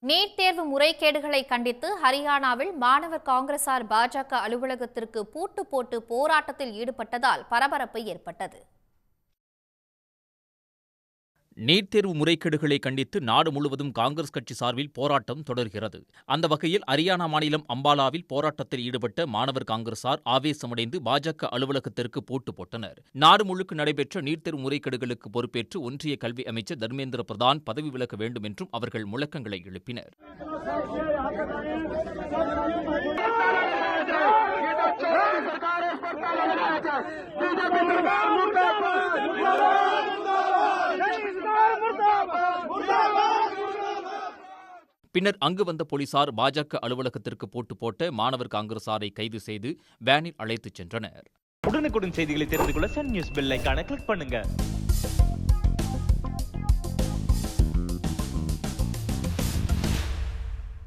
NEET தேர்வு முறைகேடுகளை கண்டித்து ஹரியானாவில் மாணவர் காங்கிரசார் பாஜக அலுவலகத்திற்கு பூட்டு போட்டு போராட்டத்தில் ஈடுபட்டதால் பரபரப்பு ஏற்பட்டது. நீட் தேர்வு முறைகேடுகளை கண்டித்து நாடு முழுவதும் காங்கிரஸ் கட்சி சார்பில் போராட்டம் தொடர்கிறது. அந்த வகையில் ஹரியானா மாநிலம் அம்பாலாவில் போராட்டத்தில் ஈடுபட்ட மாணவர் காங்கிரசார் ஆவேசமடைந்து பாஜக அலுவலகத்திற்கு பூட்டு போட்டனர். நாடு முழுக்க நடைபெற்ற நீட் தேர்வு முறைகேடுகளுக்கு பொறுப்பேற்று ஒன்றிய கல்வி அமைச்சர் தர்மேந்திர பிரதான் பதவி விலக வேண்டும் என்றும் அவர்கள் முழக்கங்களை எழுப்பினர். பின்னர் அங்கு வந்த போலீசார் பாஜக அலுவலகத்திற்கு பூட்டு போட்ட மாணவர் காங்கிரசாரை கைது செய்து வேனில் அழைத்துச் சென்றனர். உடனுக்குடன் செய்திகளை தெரிந்து கொள்ள சன் நியூஸ் பெல் ஐகானை கிளிக் பண்ணுங்க.